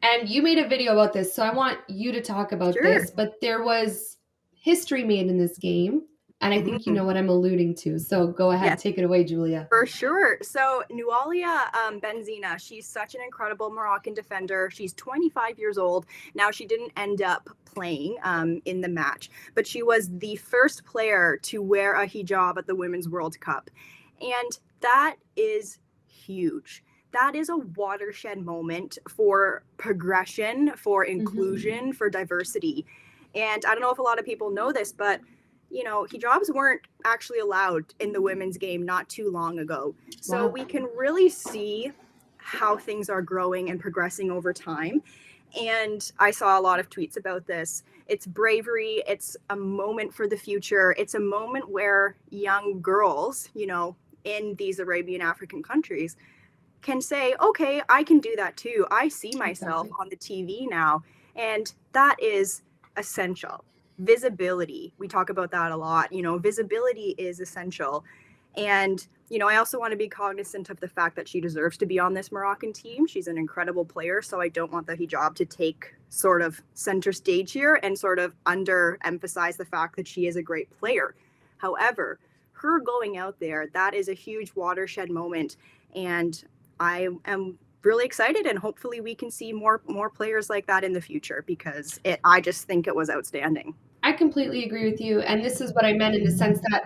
And you made a video about this, so I want you to talk about Sure. this. But there was history made in this game, and I think you Mhm. know what I'm alluding to. So go ahead, Yes, take it away, Julia. for sure. So Nouhaila Benzina, she's such an incredible Moroccan defender. She's 25 years old. Now, she didn't end up playing in the match, but she was the first player to wear a hijab at the Women's World Cup. And that is huge. That is a watershed moment for progression, for Mhm. inclusion, for diversity. And I don't know if a lot of people know this, but hijabs weren't actually allowed in the women's game not too long ago. So Wow. we can really see how things are growing and progressing over time. And I saw a lot of tweets about this. It's bravery, it's a moment for the future. It's a moment where young girls, in these Arabian African countries can say, okay, I can do that too. I see myself Exactly. on the TV now. And that is essential. Visibility, we talk about that a lot. Visibility is essential. And, I also want to be cognizant of the fact that she deserves to be on this Moroccan team. She's an incredible player. So I don't want the hijab to take sort of center stage here and sort of underemphasize the fact that she is a great player. However, her going out there, that is a huge watershed moment. And I am really excited, and hopefully we can see more players like that in the future, because I just think it was outstanding. I completely agree with you. And this is what I meant in the sense that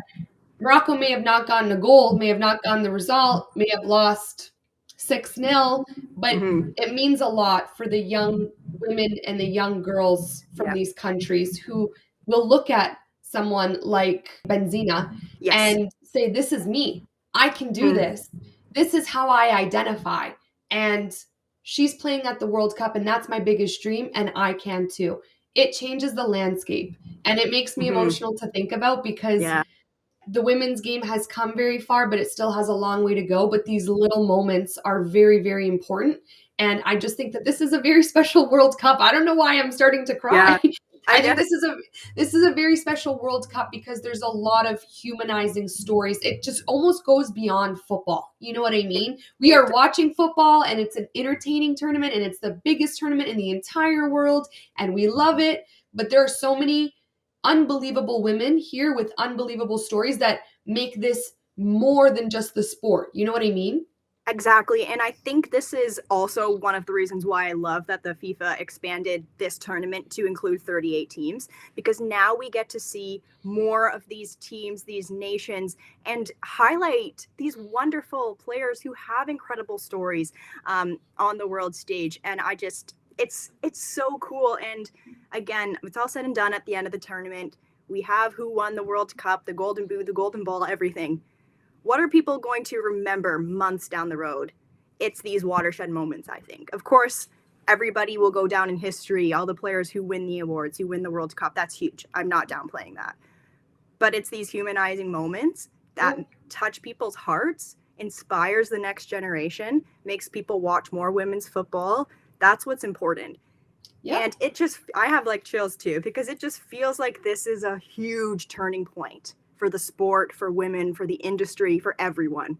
Morocco may have not gotten a goal, may have not gotten the result, may have lost 6-0, but Hmm. it means a lot for the young women and the young girls from Yeah. these countries who will look at someone like Benzina Yes. and say, this is me. I can do Hmm. this. This is how I identify. And she's playing at the World Cup, and that's my biggest dream, and I can too. It changes the landscape, and it makes me Hmm. emotional to think about because Yeah. the women's game has come very far, but it still has a long way to go. But these little moments are very, very important. And I just think that this is a very special World Cup. I don't know why I'm starting to cry. Yeah. I I think guess. this is a very special World Cup because there's a lot of humanizing stories. It just almost goes beyond football. You know what I it, mean? We it are watching football and it's an entertaining tournament and it's the biggest tournament in the entire world and we love it, but there are so many unbelievable women here with unbelievable stories that make this more than just the sport. You know what I mean? Exactly. And I think this is also one of the reasons why I love that the FIFA expanded this tournament to include 38 teams, because now we get to see more of these teams, these nations, and highlight these wonderful players who have incredible stories on the world stage. And it's so cool. And again, it's all said and done at the end of the tournament. We have who won the World Cup, the Golden Boot, the Golden Ball, everything. What are people going to remember months down the road? It's these watershed moments, I think. Of course, everybody will go down in history, all the players who win the awards, who win the World Cup. That's huge. I'm not downplaying that. But it's these humanizing moments that Yep. touch people's hearts, inspires the next generation, makes people watch more women's football. That's what's important. Yep. And I have like chills too, because it just feels like this is a huge turning point for the sport, for women, for the industry, for everyone.